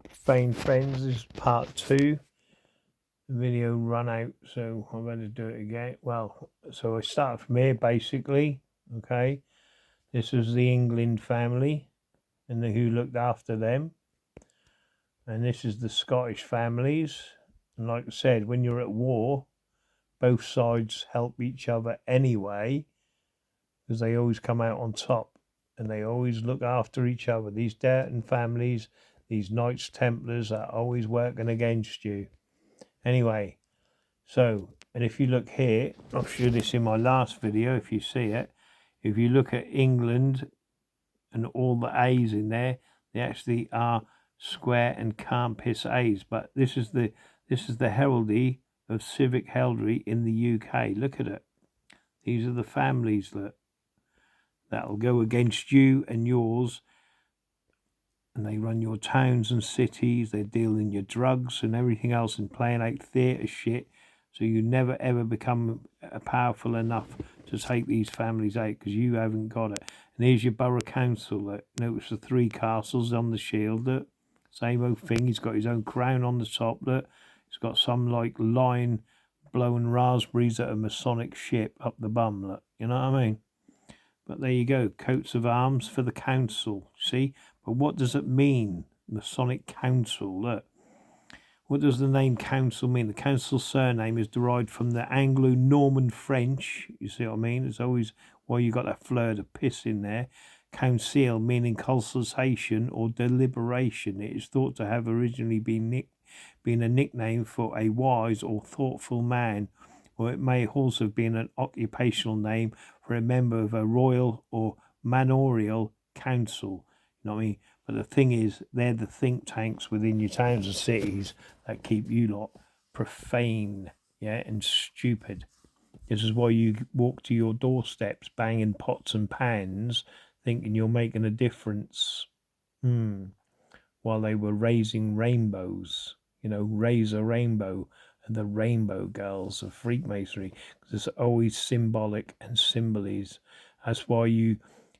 Profane friends, this is part 2. The video run out, so I'm going to do it again. Well, so I start from here basically. Okay, this was the England family and who looked after them, and this is the Scottish families. And like I said, when you're at war, both sides help each other anyway, because they always come out on top and they always look after each other. These Durton families, these Knights Templars are always working against you. Anyway, so, and if you look here, I'll show this in my last video if you see it. If you look at England and all the A's in there, they actually are square and calm piss A's. But this is the heraldry of civic heraldry in the UK. Look at it. These are the families that'll go against you and yours, and they run your towns and cities. They deal in your drugs and everything else and playing out theatre shit. So you never ever become powerful enough to take these families out because you haven't got it. And here's your borough council. Notice the 3 castles on the shield. Look, same old thing. He's got his own crown on the top. Look, he's got some like lion blowing raspberries at a Masonic ship up the bum. Look, you know what I mean? But there you go, coats of arms for the council. See, but what does it mean? Masonic council. Look. What does the name council mean? The council surname is derived from the Anglo-Norman French. You see what I mean? It's always why you got that fleur de piss in there. Council meaning consultation or deliberation. It is thought to have originally been a nickname for a wise or thoughtful man, or it may also have been an occupational name for a member of a royal or manorial council. You know what I mean? But the thing is, they're the think tanks within your towns and cities that keep you lot profane, yeah, and stupid. This is why you walk to your doorsteps banging pots and pans, thinking you're making a difference. While they were raising rainbows, you know, raise a rainbow, and the rainbow girls of Freakmasonry, because it's always symbolic and symbolism. That's why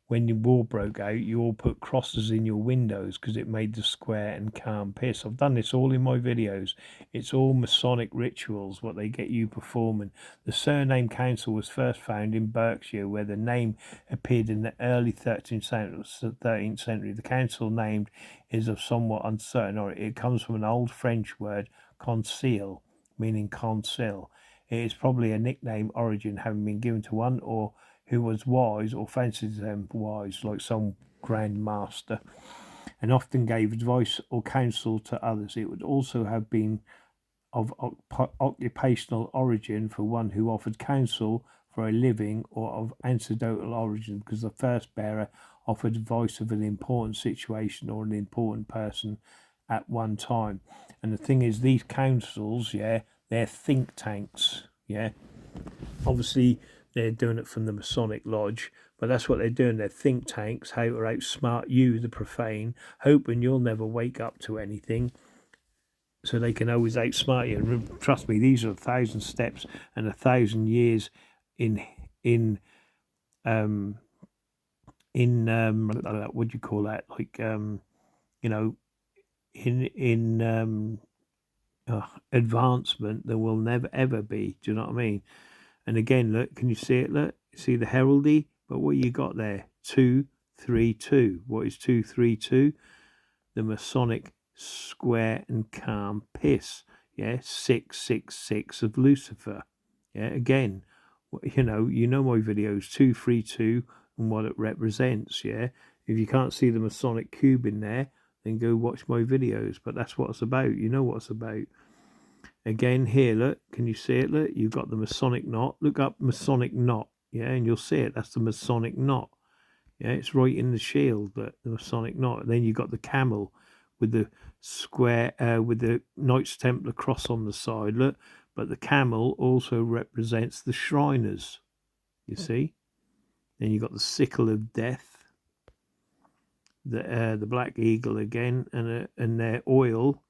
when the war broke out, you all put crosses in your windows because it made the square and calm piss. I've done this all in my videos. It's all Masonic rituals, what they get you performing. The surname council was first found in Berkshire, where the name appeared in the early 13th century. The council named is of somewhat uncertain origin. It comes from an old French word, conseil, meaning conceal. It is probably a nickname origin, having been given to one or who was wise or fancied them wise, like some grand master, and often gave advice or counsel to others. It would also have been of occupational origin for one who offered counsel for a living, or of anecdotal origin because the first bearer offered advice of an important situation or an important person at one time. And the thing is, these councils, yeah, they're think tanks, yeah. Obviously, they're doing it from the Masonic Lodge, but that's what they're doing. They're think tanks, how to outsmart you, the profane, hoping you'll never wake up to anything, so they can always outsmart you. And trust me, these are 1,000 steps and 1,000 years in what do you call that? Like you know, in advancement there will never ever be. Do you know what I mean? And again, look, can you see it? Look, see the heraldry? But what you got there? 232. What is 232? The Masonic square and calm piss. Yeah, 666 of Lucifer. Yeah, again, you know my videos, 232 and what it represents. Yeah, if you can't see the Masonic cube in there, then go watch my videos. But that's what it's about. You know what it's about. Again, here, look, can you see it? Look, you've got the Masonic knot. Look up Masonic knot, yeah, and you'll see it. That's the Masonic knot. Yeah, it's right in the shield, the Masonic knot. And then you've got the camel with the square, with the Knights Templar cross on the side, look. But the camel also represents the Shriners, you see. Then you've got the sickle of death, the black eagle again, and their oil,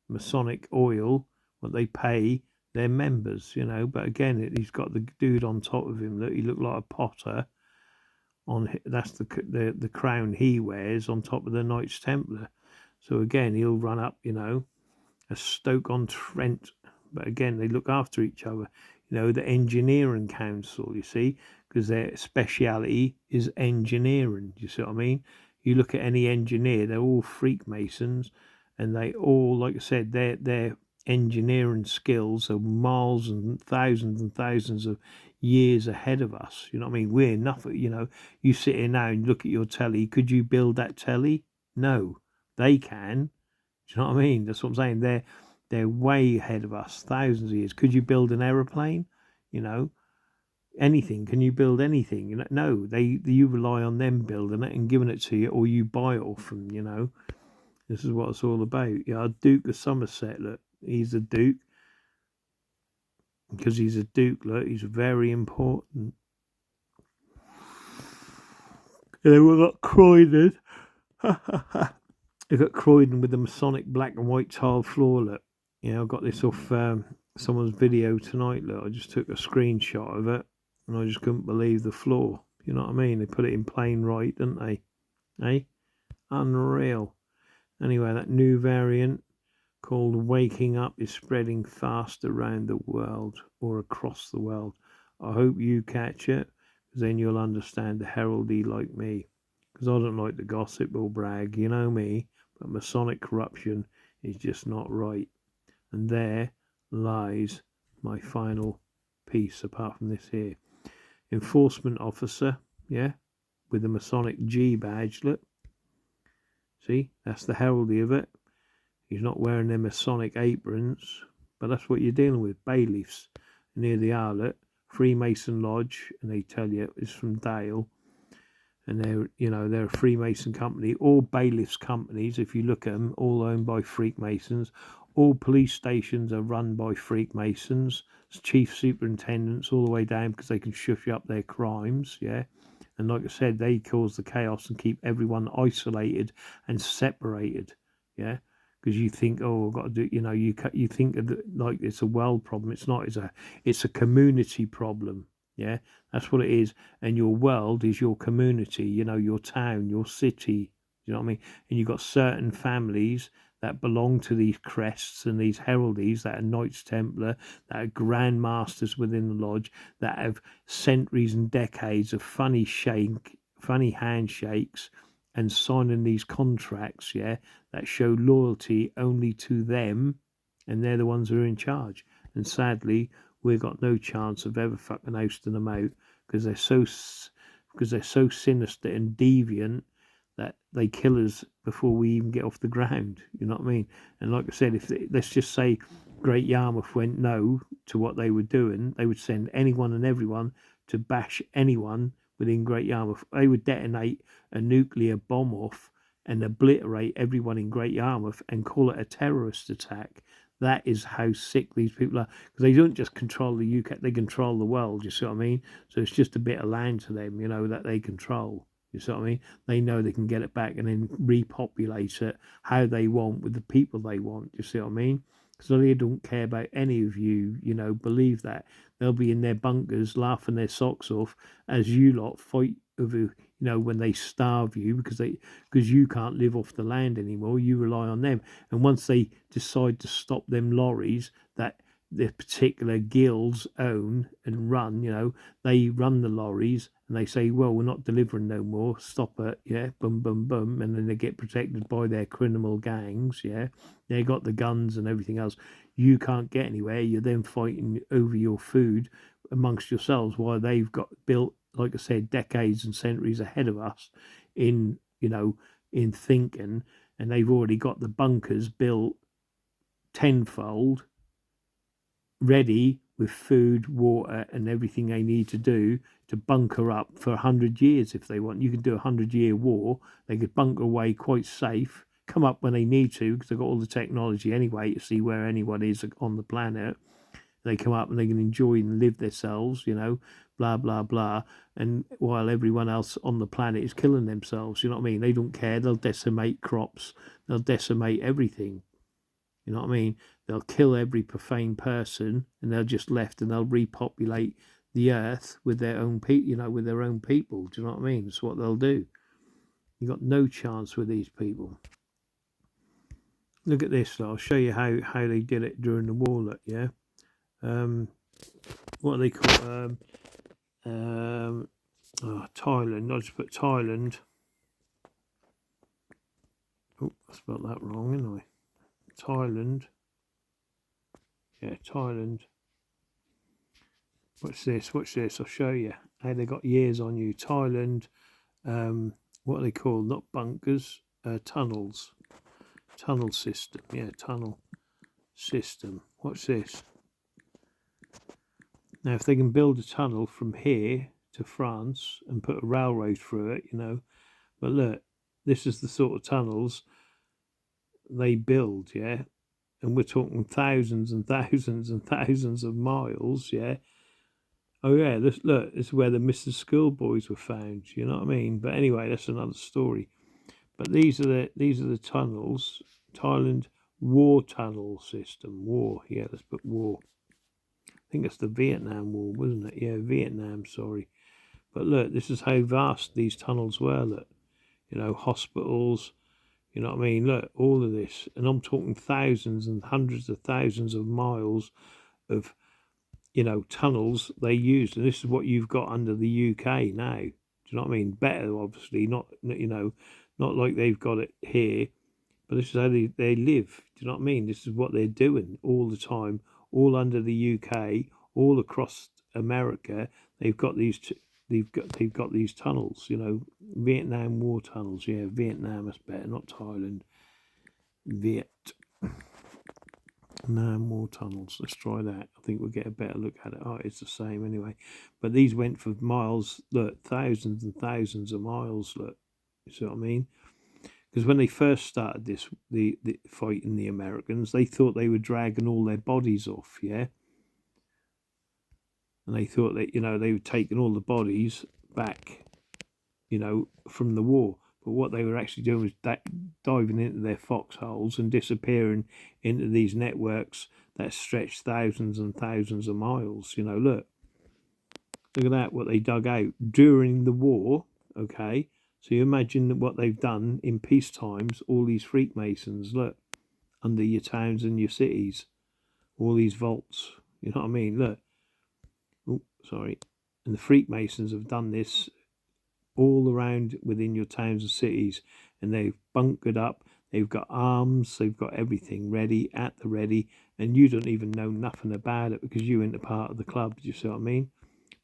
Masonic oil, what they pay their members, you know. But again, he's got the dude on top of him. Look, he looked like a potter. That's the crown he wears on top of the Knights Templar. So again, he'll run up, a Stoke-on-Trent. But again, they look after each other. The engineering council, you see, because their speciality is engineering. Do you see what I mean? You look at any engineer, they're all Freemasons, and they all, like I said, their engineering skills are miles and thousands of years ahead of us. You know what I mean? We're nothing. You sit here now and look at your telly. Could you build that telly? No, they can. Do you know what I mean? That's what I'm saying. They're way ahead of us, thousands of years. Could you build an aeroplane? Anything. Can you build anything? No. You rely on them building it and giving it to you, or you buy it off them. This is what it's all about. Yeah, Duke of Somerset. Look, he's a duke because he's a duke. Look, he's very important. And then we've got Croydon. We've got Croydon with the Masonic black and white tile floor. Look. I've got this off someone's video tonight. Look, I just took a screenshot of it, and I just couldn't believe the floor. You know what I mean? They put it in plain right, didn't they? Unreal. Anyway, that new variant called Waking Up is spreading fast around the world, or across the world. I hope you catch it, because then you'll understand the heraldy like me. Because I don't like the gossip or brag, you know me, but Masonic corruption is just not right. And there lies my final piece, apart from this here. Enforcement officer, yeah, with the Masonic G badge, look. See, that's the heraldy of it. He's not wearing their Masonic aprons, but that's what you're dealing with. Bailiffs. And here they are, look. Freemason Lodge, and they tell you it's from Dale. And they're a Freemason company. All bailiffs companies, if you look at them, all owned by Freemasons. All police stations are run by Freemasons, chief superintendents all the way down, because they can shush up their crimes, yeah. And like I said, they cause the chaos and keep everyone isolated and separated, yeah. Because you think, oh, I've got to do, you think like it's a world problem. It's not. It's a community problem, yeah. That's what it is. And your world is your community, your town, your city. You know what I mean? And you've got certain families that belong to these crests and these heraldies, that are Knights Templar, that are Grand Masters within the lodge, that have centuries and decades of funny handshakes and signing these contracts, yeah, that show loyalty only to them, and they're the ones who are in charge. And sadly, we've got no chance of ever fucking ousting them out, because they're so sinister and deviant that they kill us before we even get off the ground. You know what I mean? And like I said, let's just say Great Yarmouth went no to what they were doing, they would send anyone and everyone to bash anyone within Great Yarmouth. They would detonate a nuclear bomb off and obliterate everyone in Great Yarmouth and call it a terrorist attack. That is how sick these people are, because they don't just control the UK, they control the world. You see what I mean? So it's just a bit of land to them, that they control. You see what I mean? They know they can get it back and then repopulate it how they want with the people they want. You see what I mean? So they don't care about any of you, believe that. They'll be in their bunkers laughing their socks off as you lot fight over, when they starve you because you can't live off the land anymore. You rely on them. And once they decide to stop them lorries that the particular guilds own and run, they run the lorries and they say, well, we're not delivering no more, stop it, yeah, boom, boom, boom, and then they get protected by their criminal gangs, yeah, they got the guns and everything else. You can't get anywhere, you're then fighting over your food amongst yourselves while they've got built, like I said, decades and centuries ahead of us in thinking, and they've already got the bunkers built tenfold, ready with food, water, and everything they need to do to bunker up for 100 years if they want. You can do a 100-year war. They could bunker away quite safe, come up when they need to, because they've got all the technology anyway to see where anyone is on the planet. They come up and they can enjoy and live themselves, blah, blah, blah. And while everyone else on the planet is killing themselves, you know what I mean? They don't care. They'll decimate crops. They'll decimate everything. You know what I mean? They'll kill every profane person, and they'll just left, and they'll repopulate the earth with their own people. With their own people. Do you know what I mean? That's what they'll do. You got no chance with these people. Look at this. I'll show you how they did it during the war. Look, yeah. What are they call? Thailand. I just put Thailand. Oh, I spelled that wrong, didn't I? Thailand. Yeah, Thailand. Watch this. Watch this. I'll show you how they got years on you. Thailand. What are they called? Not bunkers. Tunnels. Tunnel system. Yeah, tunnel system. Watch this. Now, if they can build a tunnel from here to France and put a railroad through it, you know, but look, this is the sort of tunnels they build, yeah, and we're talking thousands and thousands and thousands of miles, yeah. Oh yeah, this look, this is where the Mr. Schoolboys were found. You know what I mean? But anyway, that's another story. But these are the tunnels. Thailand war tunnel system. War, yeah, let's put war. I think it's the Vietnam War, wasn't it? Yeah, Vietnam, sorry. But look, this is how vast these tunnels were. Look, you know, hospitals, you know what I mean? Look, all of this. And I'm talking thousands and hundreds of thousands of miles of, you know, tunnels they used. And this is what you've got under the UK now. Do you know what I mean? Better, obviously, not, you know, not like they've got it here. But this is how they live. Do you know what I mean? This is what they're doing all the time, all under the UK, all across America. They've got these these tunnels. You know, Vietnam War tunnels. Yeah, Vietnam is better, not Thailand. Vietnam War tunnels. Let's try that. I think we'll get a better look at it. Oh, it's the same anyway. But these went for miles. Look, thousands and thousands of miles. Look, you see what I mean? Because when they first started this, the fighting the Americans, they thought they were dragging all their bodies off, yeah? And they thought that, you know, they were taking all the bodies back, you know, from the war. But what they were actually doing was diving into their foxholes and disappearing into these networks that stretched thousands and thousands of miles. You know, look at that, what they dug out during the war, okay? So you imagine what they've done in peace times, all these Freemasons, look, under your towns and your cities, all these vaults, you know what I mean? Look, oh, sorry. And the Freemasons have done this all around within your towns and cities, and they've bunkered up, they've got arms, they've got everything ready, at the ready, and you don't even know nothing about it because you ain't a part of the club, do you see what I mean?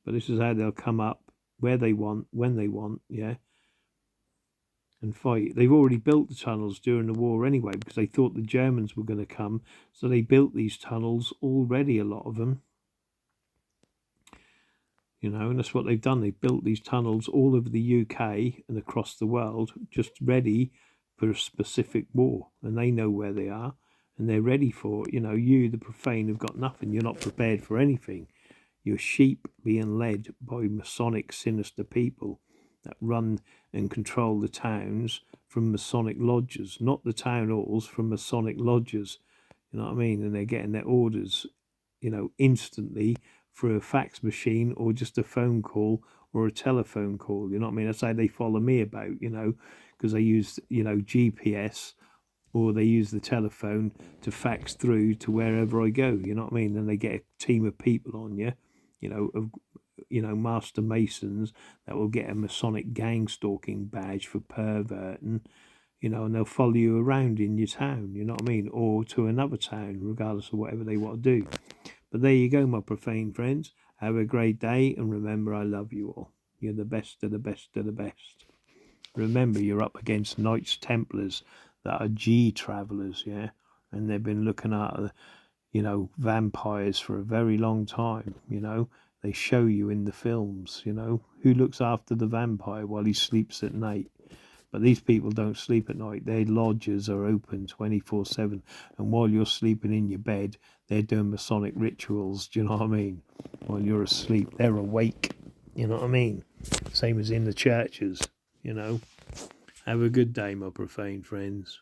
But this is how they'll come up, where they want, when they want, yeah? And fight. They've already built the tunnels during the war anyway because they thought the Germans were going to come. So they built these tunnels already, a lot of them. You know, and that's what they've done. They've built these tunnels all over the UK and across the world, just ready for a specific war. And they know where they are and they're ready for it. You know, you, the profane, have got nothing. You're not prepared for anything. You're sheep being led by Masonic, sinister people that run and control the towns from Masonic lodges, not the town halls, from Masonic lodges. You know what I mean? And they're getting their orders, you know, instantly through a fax machine or just a phone call or a telephone call. You know what I mean? That's how they follow me about, you know, because they use, you know, GPS or they use the telephone to fax through to wherever I go. You know what I mean? Then they get a team of people on you, you know, of, you know, master masons that will get a Masonic gang stalking badge for perverting, you know, and they'll follow you around in your town, you know what I mean, or to another town, regardless of whatever they want to do. But there you go, my profane friends. Have a great day, and remember, I love you all. You're the best of the best of the best. Remember, you're up against Knights Templars that are G travellers, yeah, and they've been looking at, you know, vampires for a very long time, you know. They show you in the films, you know, who looks after the vampire while he sleeps at night. But these people don't sleep at night. Their lodges are open 24/7. And while you're sleeping in your bed, they're doing Masonic rituals. Do you know what I mean? While you're asleep, they're awake. You know what I mean? Same as in the churches, you know. Have a good day, my profane friends.